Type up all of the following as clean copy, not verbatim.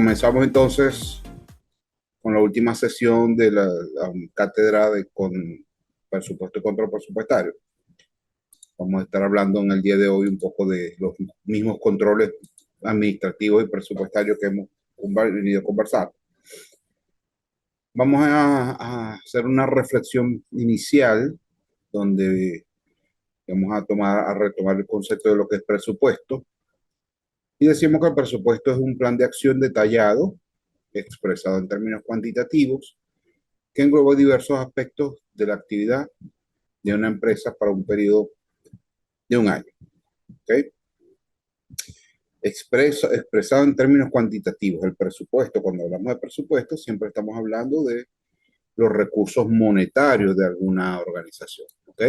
Comenzamos entonces con la última sesión de la cátedra con presupuesto y control presupuestario. Vamos a estar hablando en el día de hoy un poco de los mismos controles administrativos y presupuestarios que hemos venido a conversar. Vamos a hacer una reflexión inicial donde vamos a retomar el concepto de lo que es presupuesto. Y decimos que el presupuesto es un plan de acción detallado, expresado en términos cuantitativos, que engloba diversos aspectos de la actividad de una empresa para un periodo de un año. ¿Okay? Expresado en términos cuantitativos, el presupuesto, cuando hablamos de presupuesto, siempre estamos hablando de los recursos monetarios de alguna organización, ¿ok?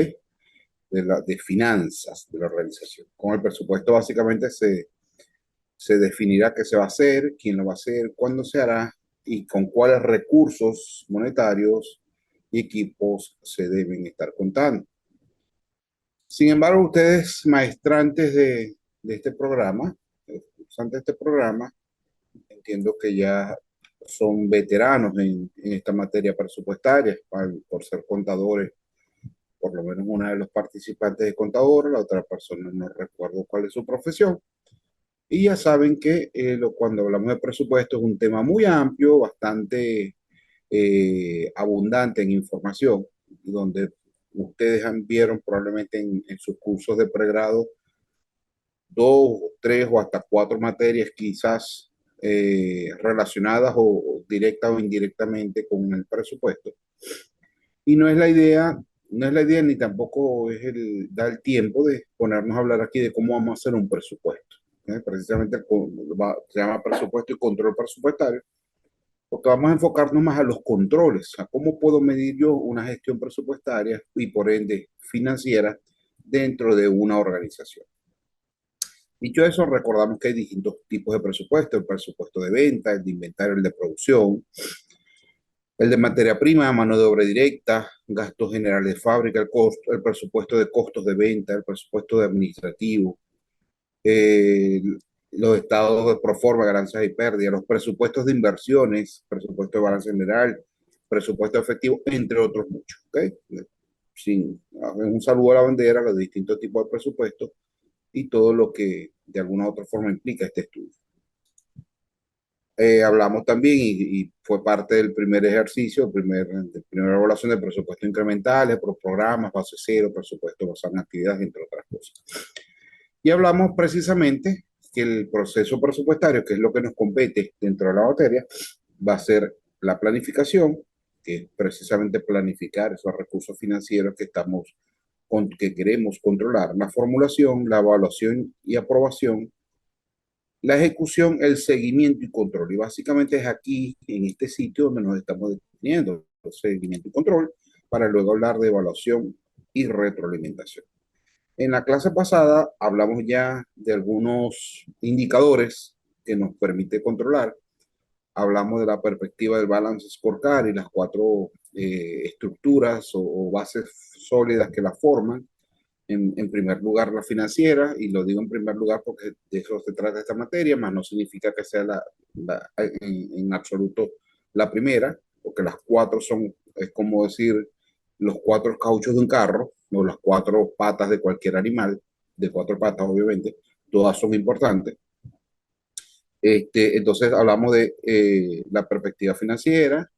De finanzas de la organización. Con el presupuesto básicamente se definirá qué se va a hacer, quién lo va a hacer, cuándo se hará y con cuáles recursos monetarios y equipos se deben estar contando. Sin embargo, ustedes, maestrantes de este programa, entiendo que ya son veteranos en esta materia presupuestaria, por ser contadores. Por lo menos una de los participantes es contador, la otra persona no recuerdo cuál es su profesión. Y ya saben que cuando hablamos de presupuesto es un tema muy amplio, bastante abundante en información, donde ustedes vieron probablemente en sus cursos de pregrado 2, 3 o hasta 4 materias quizás relacionadas o directa o indirectamente con el presupuesto. Y no es la idea ni tampoco da el tiempo de ponernos a hablar aquí de cómo vamos a hacer un presupuesto. Precisamente se llama presupuesto y control presupuestario, porque vamos a enfocarnos más a los controles, a cómo puedo medir yo una gestión presupuestaria y por ende financiera dentro de una organización. Dicho eso, recordamos que hay distintos tipos de presupuesto: el presupuesto de venta, el de inventario, el de producción, el de materia prima, mano de obra directa, gastos generales de fábrica, el presupuesto de costos de venta, el presupuesto de administrativo, eh, los estados de proforma, ganancias y pérdidas, los presupuestos de inversiones, presupuesto de balance general, presupuesto efectivo, entre otros muchos. ¿Okay? Un saludo a la bandera, los distintos tipos de presupuestos y todo lo que de alguna u otra forma implica este estudio. Hablamos también y fue parte del primer ejercicio, de primera evaluación de presupuestos incrementales, por programas, base cero, presupuesto basado en actividades, entre otras cosas. Y hablamos precisamente que el proceso presupuestario, que es lo que nos compete dentro de la materia, va a ser la planificación, que es precisamente planificar esos recursos financieros que queremos controlar, la formulación, la evaluación y aprobación, la ejecución, el seguimiento y control. Y básicamente es aquí, en este sitio, donde nos estamos definiendo el seguimiento y control, para luego hablar de evaluación y retroalimentación. En la clase pasada hablamos ya de algunos indicadores que nos permite controlar. Hablamos de la perspectiva del Balance Scorecard y las 4 estructuras o bases sólidas que la forman. En primer lugar, la financiera, y lo digo en primer lugar porque de eso se trata esta materia, más no significa que sea en absoluto la primera, porque las 4 es como decir, los 4 cauchos de un carro, o las 4 patas de cualquier animal, de 4 patas obviamente, todas son importantes. Entonces hablamos de la perspectiva financiera,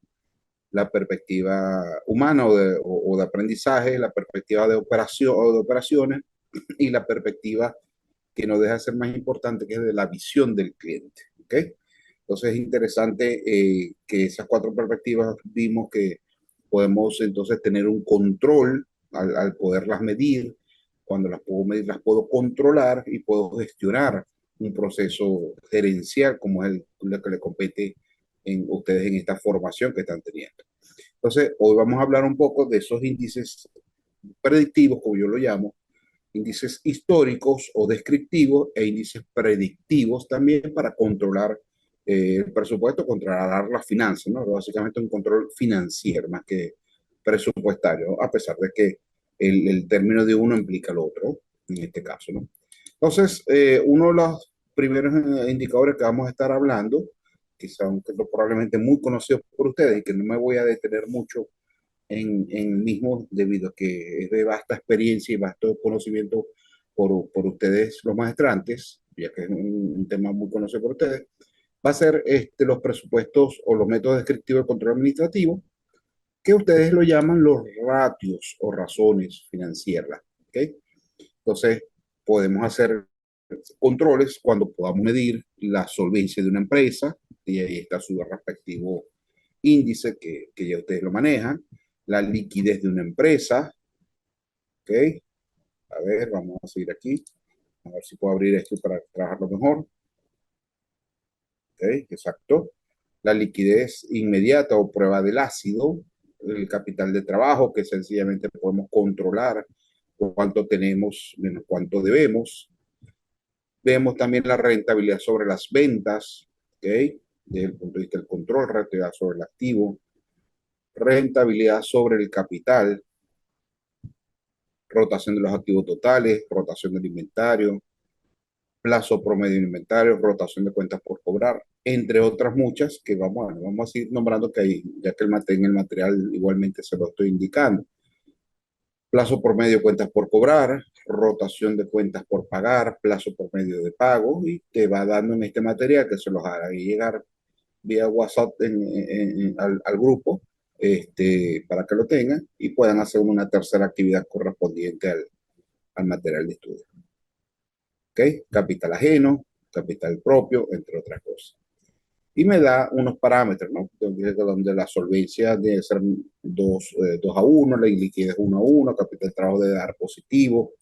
la perspectiva humana o de aprendizaje, la perspectiva de operaciones y la perspectiva que no deja de ser más importante, que es de la visión del cliente. ¿Okay? Entonces es interesante que esas 4 perspectivas vimos que podemos entonces tener un control al poderlas medir. Cuando las puedo medir, las puedo controlar y puedo gestionar un proceso gerencial como es lo que le compete en ustedes en esta formación que están teniendo. Entonces, hoy vamos a hablar un poco de esos índices predictivos, como yo lo llamo, índices históricos o descriptivos e índices predictivos también para controlar el presupuesto, controlar las finanzas, ¿no? Básicamente un control financiero más que presupuestario, a pesar de que el término de uno implica el otro, en este caso, ¿no? Entonces, uno de los primeros indicadores que vamos a estar hablando que son probablemente muy conocidos por ustedes y que no me voy a detener mucho en el mismo debido a que es de vasta experiencia y vasto conocimiento por ustedes los maestrantes, ya que es un tema muy conocido por ustedes, va a ser los presupuestos o los métodos descriptivos de control administrativo, que ustedes lo llaman los ratios o razones financieras. ¿Okay? Entonces, podemos hacer controles cuando podamos medir la solvencia de una empresa, y ahí está su respectivo índice que ya ustedes lo manejan, la liquidez de una empresa, ¿ok? A ver, vamos a seguir aquí, a ver si puedo abrir esto para trabajarlo mejor, ¿ok? Exacto. La liquidez inmediata o prueba del ácido, el capital de trabajo, que sencillamente podemos controlar cuánto tenemos menos cuánto debemos. Vemos también la rentabilidad sobre las ventas, ¿ok? Desde el punto de vista del control, rentabilidad sobre el activo, rentabilidad sobre el capital, rotación de los activos totales, rotación del inventario, plazo promedio de inventario, rotación de cuentas por cobrar, entre otras muchas que vamos a ir nombrando que hay, ya que en el material igualmente se lo estoy indicando. Plazo promedio de cuentas por cobrar, rotación de cuentas por pagar, plazo promedio de pago, y te va dando en este material que se los hará llegar vía WhatsApp al grupo, para que lo tengan y puedan hacer una tercera actividad correspondiente al material de estudio. ¿Ok? Capital ajeno, capital propio, entre otras cosas. Y me da unos parámetros, ¿no? Donde la solvencia debe ser 2 a 1, la liquidez 1 a 1, capital de trabajo debe dar positivo,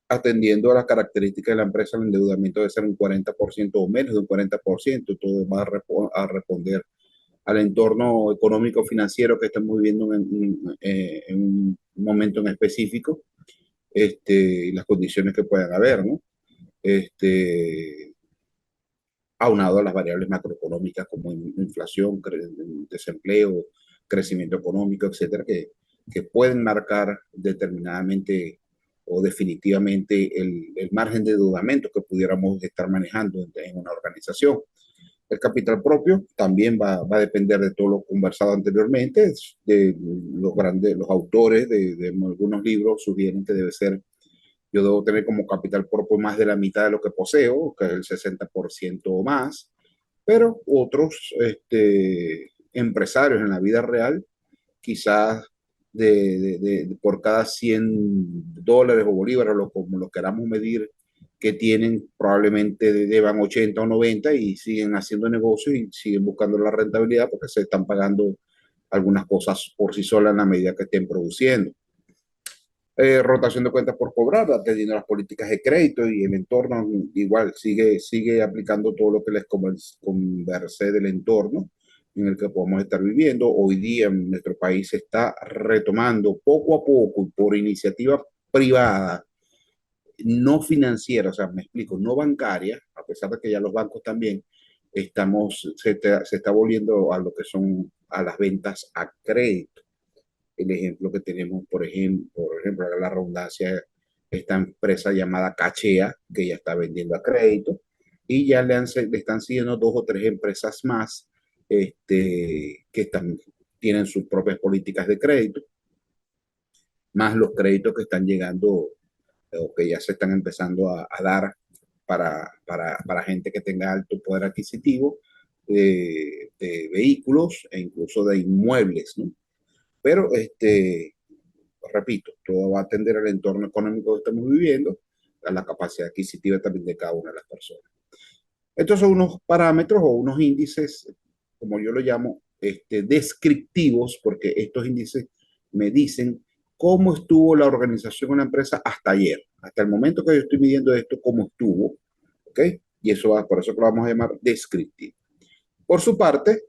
atendiendo a las características de la empresa, el endeudamiento debe ser un 40% o menos de un 40%, todo va a responder al entorno económico financiero que estamos viviendo en un momento en específico, y las condiciones que puedan haber, ¿no? Aunado a las variables macroeconómicas como inflación, desempleo, crecimiento económico, etcétera, que pueden marcar determinadamente o definitivamente el margen de endeudamiento que pudiéramos estar manejando en una organización. El capital propio también va a depender de todo lo conversado anteriormente, de los autores de algunos libros sugieren que debe ser, yo debo tener como capital propio más de la mitad de lo que poseo, que es el 60% o más, pero otros empresarios en la vida real, quizás por cada $100 o bolívares, como lo queramos medir, que tienen, probablemente deban 80 o 90 y siguen haciendo negocios y siguen buscando la rentabilidad porque se están pagando algunas cosas por sí solas en la medida que estén produciendo. Rotación de cuentas por cobrar, atendiendo las políticas de crédito y el entorno igual sigue aplicando todo lo que les conversé del entorno en el que podemos estar viviendo. Hoy día en nuestro país se está retomando poco a poco por iniciativa privada, no financiera, o sea, me explico, no bancaria, a pesar de que ya los bancos también se está volviendo a lo que son a las ventas a crédito. El ejemplo que tenemos, por ejemplo, la redundancia, esta empresa llamada Cachea, que ya está vendiendo a crédito, y ya le están siguiendo 2 o 3 empresas más, que tienen sus propias políticas de crédito, más los créditos que están llegando o que ya se están empezando a dar para gente que tenga alto poder adquisitivo, de vehículos e incluso de inmuebles, ¿no? Pero repito, todo va a atender al entorno económico que estamos viviendo, a la capacidad adquisitiva también de cada una de las personas. Estos son unos parámetros o unos índices, como yo lo llamo, descriptivos, porque estos índices me dicen cómo estuvo la organización de una empresa hasta ayer, hasta el momento que yo estoy midiendo esto, cómo estuvo, ¿ok? Y por eso que lo vamos a llamar descriptivo. Por su parte,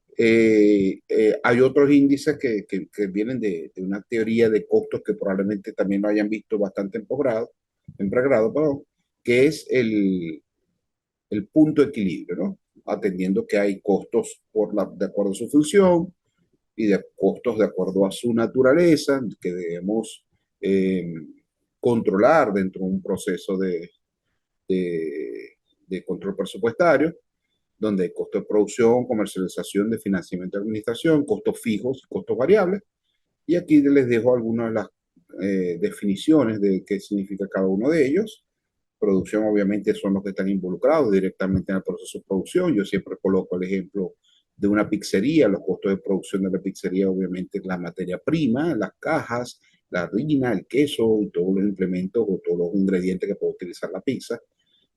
hay otros índices que vienen de una teoría de costos que probablemente también lo hayan visto bastante en pregrado, perdón, que es el punto de equilibrio, ¿no? Atendiendo que hay costos de acuerdo a su función y de costos de acuerdo a su naturaleza, que debemos eh, controlar dentro de un proceso de control presupuestario. donde hay costo de producción, comercialización, de financiamiento de administración, costos fijos y costos variables. Y aquí les dejo algunas de las definiciones de qué significa cada uno de ellos. Producción, obviamente, son los que están involucrados directamente en el proceso de producción. Yo siempre coloco el ejemplo de una pizzería. Los costos de producción de la pizzería, obviamente, la materia prima, las cajas, la harina, el queso y todos los implementos o todos los ingredientes que puede utilizar la pizza.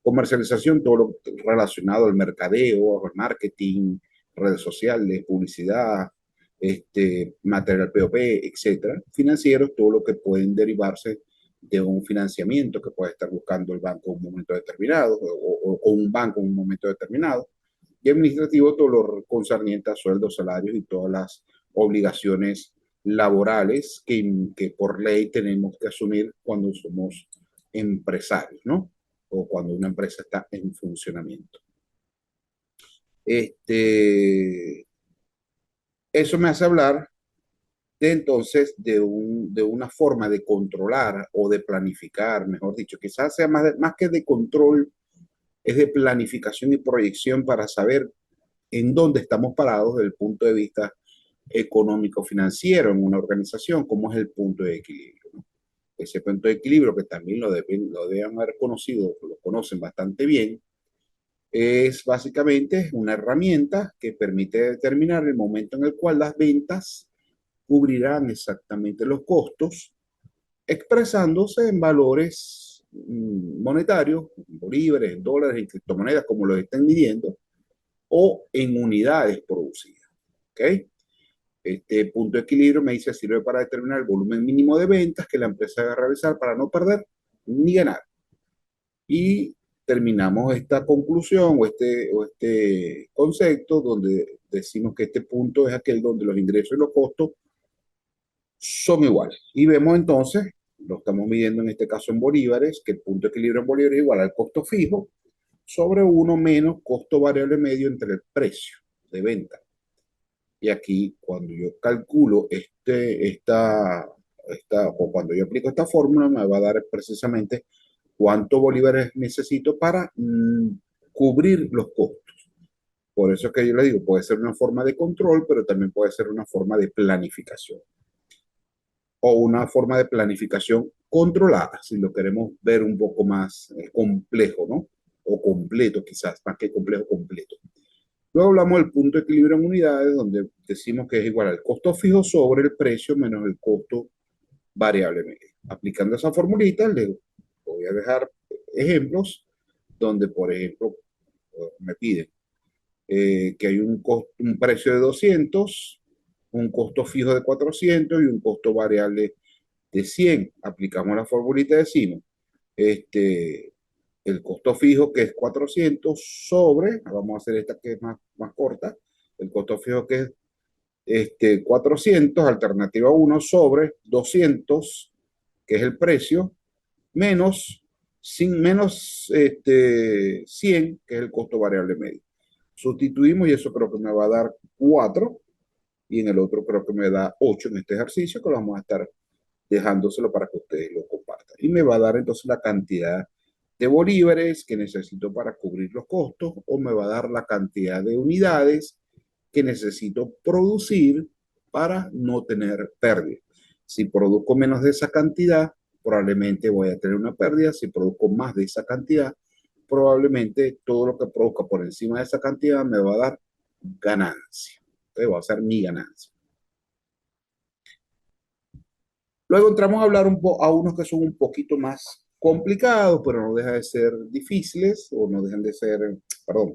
Comercialización, todo lo relacionado al mercadeo, al marketing, redes sociales, publicidad, material POP, etcétera. Financieros, todo lo que pueden derivarse de un financiamiento que puede estar buscando el banco en un momento determinado o un banco en un momento determinado. Y administrativo, todo lo concerniente a sueldos, salarios y todas las obligaciones laborales que por ley tenemos que asumir cuando somos empresarios, ¿no? O cuando una empresa está en funcionamiento. Eso me hace hablar entonces de una forma de controlar o de planificar, mejor dicho, quizás sea más que de control, es de planificación y proyección para saber en dónde estamos parados desde el punto de vista económico-financiero en una organización, cómo es el punto de equilibrio, ¿no? Ese punto de equilibrio que también lo deben haber conocido, lo conocen bastante bien, es básicamente una herramienta que permite determinar el momento en el cual las ventas cubrirán exactamente los costos, expresándose en valores monetarios, en bolívares, en dólares, en criptomonedas, como lo estén midiendo, o en unidades producidas. ¿Ok? Este punto de equilibrio me dice sirve para determinar el volumen mínimo de ventas que la empresa debe realizar para no perder ni ganar. Y terminamos esta conclusión o este concepto donde decimos que este punto es aquel donde los ingresos y los costos son iguales. Y vemos entonces, lo estamos midiendo en este caso en bolívares, que el punto de equilibrio en bolívares es igual al costo fijo sobre 1 menos costo variable medio entre el precio de venta. Y aquí, cuando yo calculo o cuando yo aplico esta fórmula, me va a dar precisamente cuántos bolívares necesito para cubrir los costos. Por eso es que yo le digo, puede ser una forma de control, pero también puede ser una forma de planificación o una forma de planificación controlada, si lo queremos ver un poco más complejo, ¿no? O completo, quizás, más que complejo, completo. Luego hablamos del punto de equilibrio en unidades, donde decimos que es igual al costo fijo sobre el precio menos el costo variable medio. Aplicando esa formulita, les voy a dejar ejemplos donde, por ejemplo, me piden que hay un precio de 200, un costo fijo de 400 y un costo variable de 100. Aplicamos la formulita y decimos, el costo fijo que es 400 sobre, vamos a hacer esta que es más corta, el costo fijo que es 400, alternativa 1 sobre 200, que es el precio, menos, menos 100, que es el costo variable medio. Sustituimos y eso creo que me va a dar 4 y en el otro creo que me da 8 en este ejercicio que lo vamos a estar dejándoselo para que ustedes lo compartan. Y me va a dar entonces la cantidad de bolívares que necesito para cubrir los costos o me va a dar la cantidad de unidades que necesito producir para no tener pérdida. Si produzco menos de esa cantidad, probablemente voy a tener una pérdida. Si produzco más de esa cantidad, probablemente todo lo que produzca por encima de esa cantidad me va a dar ganancia. Entonces va a ser mi ganancia. Luego entramos a hablar a unos que son un poquito más complicados, pero no dejan de ser difíciles, o no dejan de ser, perdón,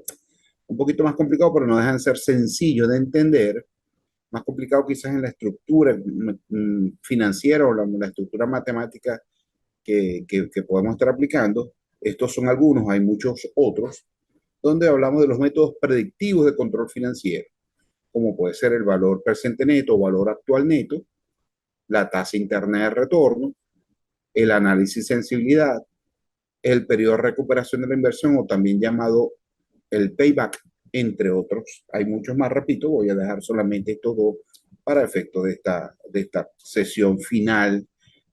un poquito más complicados, pero no dejan de ser sencillos de entender. Más complicado quizás en la estructura financiera o la estructura matemática que podemos estar aplicando. Estos son algunos, hay muchos otros, donde hablamos de los métodos predictivos de control financiero, como puede ser el valor presente neto o valor actual neto, la tasa interna de retorno, el análisis sensibilidad, el periodo de recuperación de la inversión o también llamado el payback, entre otros. Hay muchos más, repito, voy a dejar solamente estos dos para efecto de esta sesión final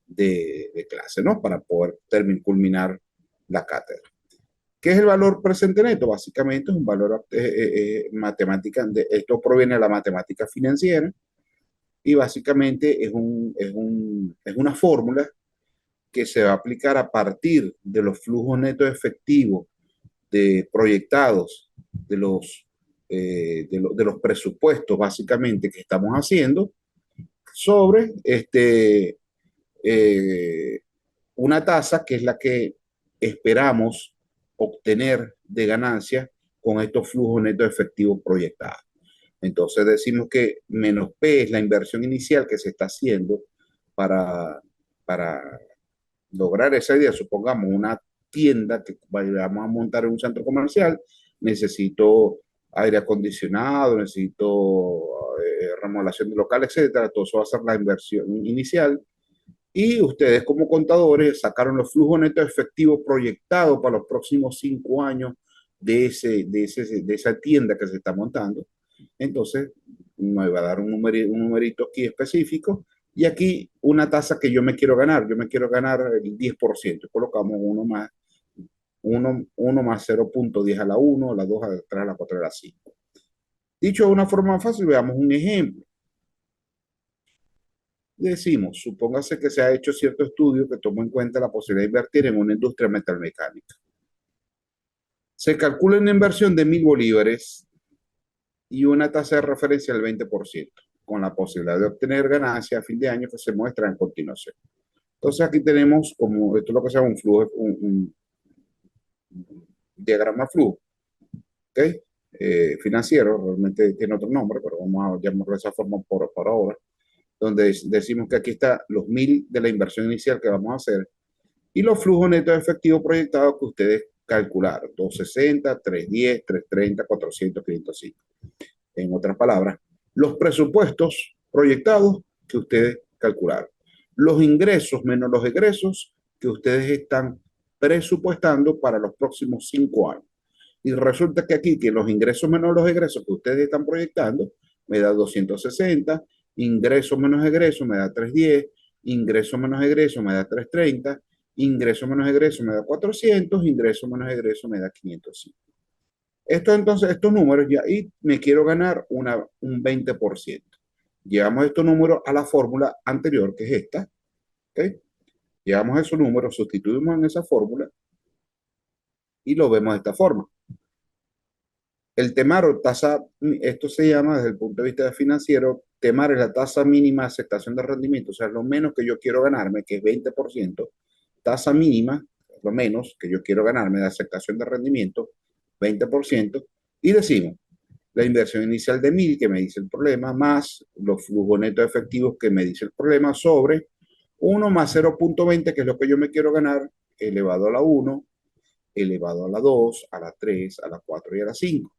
de clase, ¿no? Para poder culminar la cátedra. ¿Qué es el valor presente neto? Básicamente es un valor matemática, esto proviene de la matemática financiera y básicamente es una fórmula que se va a aplicar a partir de los flujos netos efectivos de proyectados de los presupuestos básicamente que estamos haciendo sobre eh, una tasa que es la que esperamos obtener de ganancia con estos flujos netos efectivos proyectados. Entonces decimos que menos P es la inversión inicial que se está haciendo para, para lograr esa idea. Supongamos una tienda que vamos a montar en un centro comercial, necesito aire acondicionado, necesito remodelación de local, etcétera. Todo eso va a ser la inversión inicial. Y ustedes como contadores sacaron los flujos netos efectivos proyectados para los próximos 5 años de esa tienda que se está montando. Entonces, me va a dar un numerito aquí específico y aquí una tasa que yo me quiero ganar. Yo me quiero ganar el 10%. Colocamos uno más 0.10 a la 1, a la 2, a la 3, a la 4, a la 5. Dicho de una forma fácil, veamos un ejemplo. Decimos, supóngase que se ha hecho cierto estudio que toma en cuenta la posibilidad de invertir en una industria metalmecánica. Se calcula una inversión de 1.000 bolívares y una tasa de referencia del 20%, con la posibilidad de obtener ganancias a fin de año que se muestra en continuación. Entonces aquí tenemos como, esto es lo que se llama un flujo, un diagrama flujo, ¿ok? Financiero, realmente tiene otro nombre, pero vamos a llamarlo de esa forma por ahora, donde decimos que aquí está los 1.000 de la inversión inicial que vamos a hacer y los flujos netos efectivos proyectados que ustedes calcularon, 260, 310, 330, 400, 505. En otras palabras, los presupuestos proyectados que ustedes calcularon. Los ingresos menos los egresos que ustedes están presupuestando para los próximos 5 años. Y resulta que aquí, que los ingresos menos los egresos que ustedes están proyectando, me da 260, ingresos menos egresos me da 310, ingresos menos egresos me da 330, ingresos menos egresos me da 400, ingresos menos egresos me da 505. Entonces, estos números ya, y me quiero ganar un 20%. Llevamos estos números a la fórmula anterior, que es esta. ¿Okay? Llevamos esos números, sustituimos en esa fórmula y lo vemos de esta forma. El TEMAR o tasa, esto se llama desde el punto de vista financiero, TEMAR es la tasa mínima de aceptación de rendimiento, o sea, lo menos que yo quiero ganarme, que es 20%, tasa mínima, lo menos que yo quiero ganarme de aceptación de rendimiento, 20%, y decimos, la inversión inicial de 1.000 que me dice el problema, más los flujos netos efectivos que me dice el problema, sobre 1 más 0.20, que es lo que yo me quiero ganar, elevado a la 1, elevado a la 2, a la 3, a la 4 y a la 5.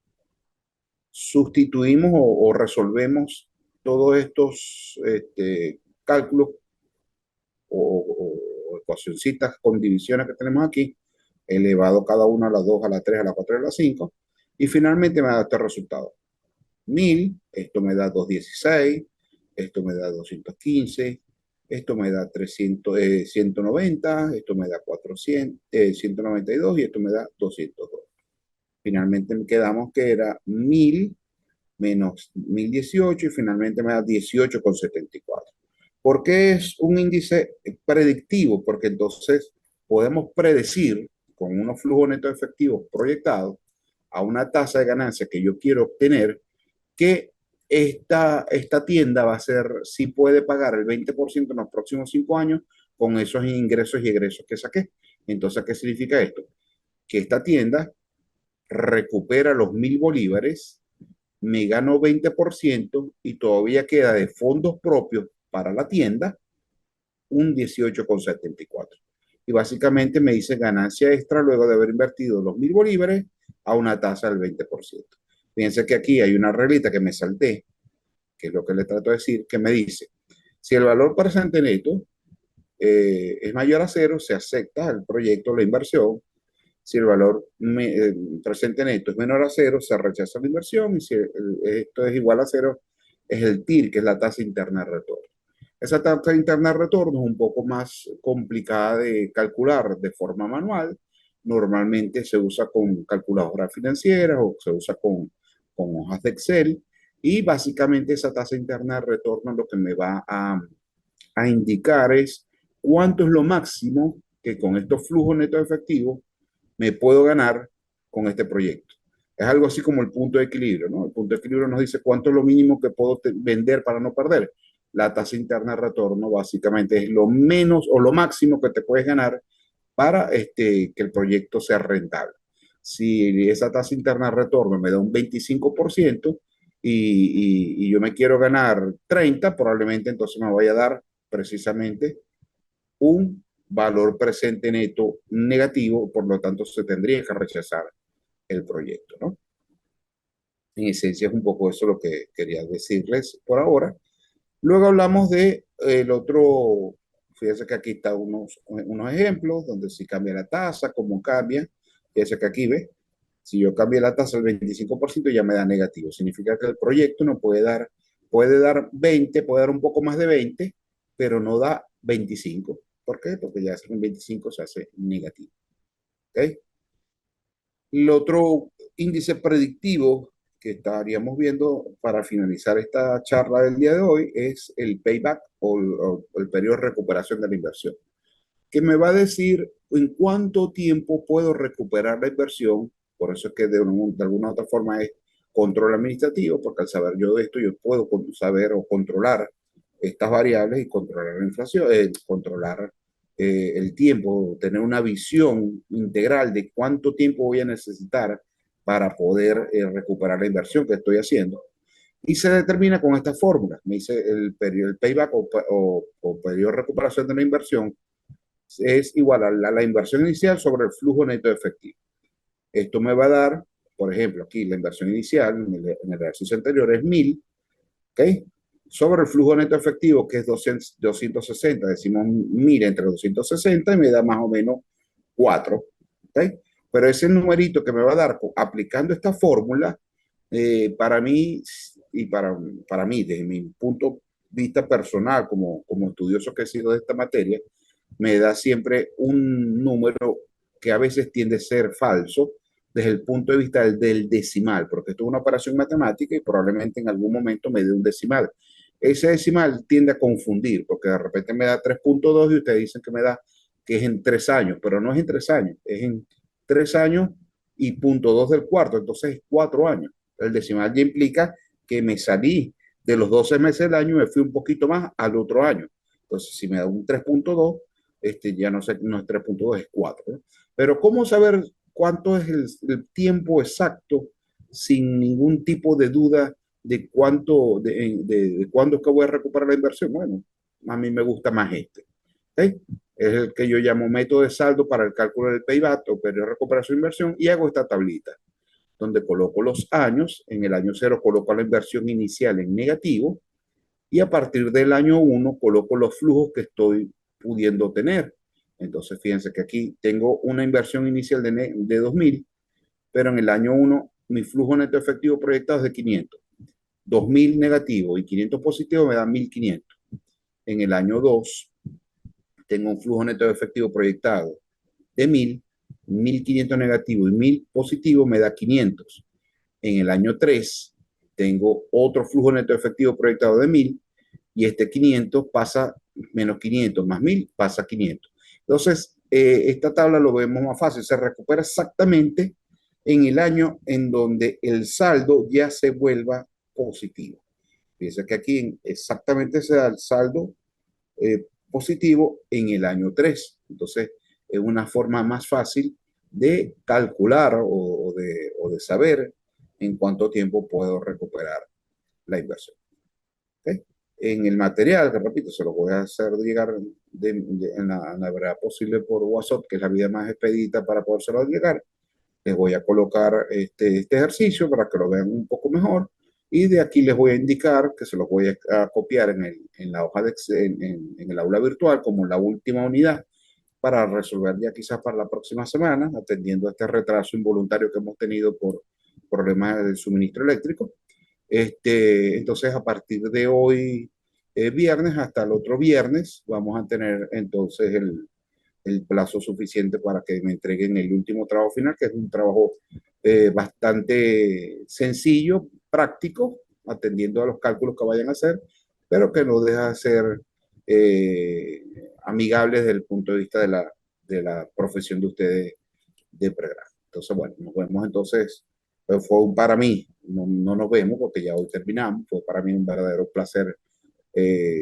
Sustituimos o resolvemos todos estos cálculos o ecuacioncitas con divisiones que tenemos aquí, elevado cada uno a la 2, a la 3, a la 4 y a la 5, y finalmente me da este resultado. 1.000, esto me da 216, esto me da 215, esto me da 300, 190, esto me da 400, 192 y esto me da 202. Finalmente me quedamos que era 1.000 menos 1.018 y finalmente me da 18,74. ¿Por qué es un índice predictivo? Porque entonces podemos predecir con unos flujos netos efectivos proyectados a una tasa de ganancia que yo quiero obtener que esta tienda va a ser, si puede pagar el 20% en los próximos 5 años con esos ingresos y egresos que saqué. Entonces, ¿qué significa esto? Que esta tienda recupera los 1.000 bolívares, me gano 20% y todavía queda de fondos propios para la tienda un 18,74. Y básicamente me dice ganancia extra luego de haber invertido los 1.000 bolívares a una tasa del 20%. Fíjense que aquí hay una reglita que me salté, que es lo que le trato de decir, que me dice, si el valor presente neto es mayor a cero, se acepta el proyecto, la inversión. Si el valor presente neto es menor a cero, se rechaza la inversión. Y si esto es igual a cero, es el TIR, que es la tasa interna de retorno. Esa tasa interna de retorno es un poco más complicada de calcular de forma manual normalmente se usa con calculadoras financieras o se usa con hojas de Excel y básicamente esa tasa interna de retorno lo que me va a indicar es cuánto es lo máximo que con estos flujos netos efectivos me puedo ganar con este proyecto. Es algo así como el punto de equilibrio, ¿no? El punto de equilibrio nos dice cuánto es lo mínimo que puedo vender para no perder. La tasa interna de retorno básicamente es lo menos o lo máximo que te puedes ganar para que el proyecto sea rentable. Si esa tasa interna de retorno me da un 25% y yo me quiero ganar 30, probablemente entonces me vaya a dar precisamente un valor presente neto negativo, por lo tanto se tendría que rechazar el proyecto, ¿no? En esencia es un poco eso lo que quería decirles por ahora. Luego hablamos de el otro, fíjense que aquí están unos ejemplos donde si cambia la tasa, cómo cambia, fíjense que aquí ve, si yo cambio la tasa al 25% ya me da negativo, significa que el proyecto no puede dar 20, puede dar un poco más de 20, pero no da 25. ¿Por qué? Porque ya en 25 se hace negativo. ¿Okay? El otro índice predictivo que estaríamos viendo para finalizar esta charla del día de hoy es el payback o el periodo de recuperación de la inversión, que me va a decir en cuánto tiempo puedo recuperar la inversión. Por eso es que de alguna u otra forma es control administrativo, porque al saber yo de esto, yo puedo saber o controlar estas variables y controlar la inflación, controlar el tiempo, tener una visión integral de cuánto tiempo voy a necesitar para poder recuperar la inversión que estoy haciendo. Y se determina con esta fórmula. Me dice el payback o periodo de recuperación de la inversión es igual a la inversión inicial sobre el flujo neto efectivo. Esto me va a dar, por ejemplo, aquí la inversión inicial en el ejercicio anterior es 1000, ¿ok? Sobre el flujo neto efectivo, que es 260, decimos 1000 entre 260 y me da más o menos 4, ¿ok? Pero ese numerito que me va a dar aplicando esta fórmula, para mí, y para mí, desde mi punto de vista personal, como estudioso que he sido de esta materia, me da siempre un número que a veces tiende a ser falso desde el punto de vista del decimal, porque esto es una operación matemática y probablemente en algún momento me dé un decimal. Ese decimal tiende a confundir, porque de repente me da 3.2 y ustedes dicen que me da que es en 3 años, pero no es en 3 años, es en 3 años y punto 2 del cuarto, entonces es 4 años. El decimal ya implica que me salí de los 12 meses del año y me fui un poquito más al otro año. Entonces, si me da un 3.2, ya no, sé, no es 3.2, es 4. ¿No? Pero ¿cómo saber cuánto es el tiempo exacto sin ningún tipo de duda de cuándo es que voy a recuperar la inversión? Bueno, a mí me gusta más este. ¿Okay? Es el que yo llamo método de saldo para el cálculo del payback o periodo de recuperación de inversión y hago esta tablita donde coloco los años. En el año 0 coloco la inversión inicial en negativo y a partir del año 1 coloco los flujos que estoy pudiendo tener. Entonces, fíjense que aquí tengo una inversión inicial de 2000, pero en el año 1 mi flujo neto efectivo proyectado es de 500. 2000 negativo y 500 positivo me da 1500. En el año 2 tengo un flujo neto efectivo proyectado de 1000, 1500 negativo y 1000 positivo me da 500. En el año 3 tengo otro flujo neto efectivo proyectado de 1000 y este 500 pasa menos 500 más 1000 pasa 500. Entonces, esta tabla lo vemos más fácil, se recupera exactamente en el año en donde el saldo ya se vuelva positivo. Fíjense que aquí exactamente se da el saldo positivo en el año 3. Entonces, es una forma más fácil de calcular o de saber en cuánto tiempo puedo recuperar la inversión. ¿Okay? En el material, que repito, se lo voy a hacer llegar en la verdad posible por WhatsApp, que es la vía más expedita para podérselo llegar. Les voy a colocar este ejercicio para que lo vean un poco mejor y de aquí les voy a indicar que se los voy a copiar en la hoja en el aula virtual como la última unidad para resolver ya quizás para la próxima semana, atendiendo a este retraso involuntario que hemos tenido por problemas del suministro eléctrico. Entonces, a partir de hoy, viernes, hasta el otro viernes, vamos a tener entonces el plazo suficiente para que me entreguen el último trabajo final, que es un trabajo bastante sencillo, práctico, atendiendo a los cálculos que vayan a hacer, pero que no deja de ser amigable desde el punto de vista de la profesión de ustedes de pregrado. Entonces, bueno, nos vemos entonces. Fue para mí, no nos vemos porque ya hoy terminamos, fue para mí un verdadero placer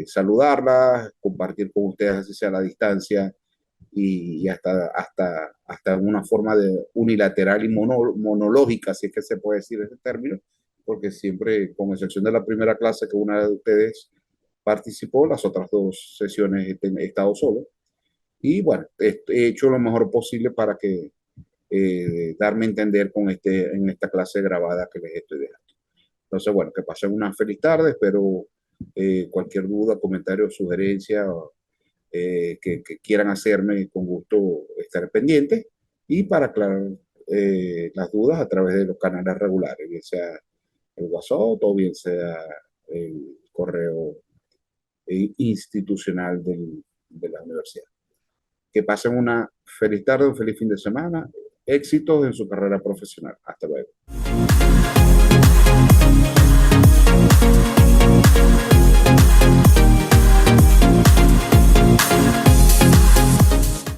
saludarlas, compartir con ustedes, así sea a la distancia, y hasta una forma de unilateral y monológica, si es que se puede decir ese término, porque siempre, con excepción de la primera clase que una de ustedes participó, las otras dos sesiones he estado solo. Y bueno, he hecho lo mejor posible para que darme a entender con en esta clase grabada que les estoy dejando. Entonces, bueno, que pasen una feliz tarde, espero cualquier duda, comentario, sugerencia que quieran hacerme, con gusto estaré pendiente y para aclarar las dudas a través de los canales regulares, bien sea el WhatsApp o bien sea el correo institucional de la universidad. Que pasen una feliz tarde, un feliz fin de semana, éxitos en su carrera profesional. Hasta luego.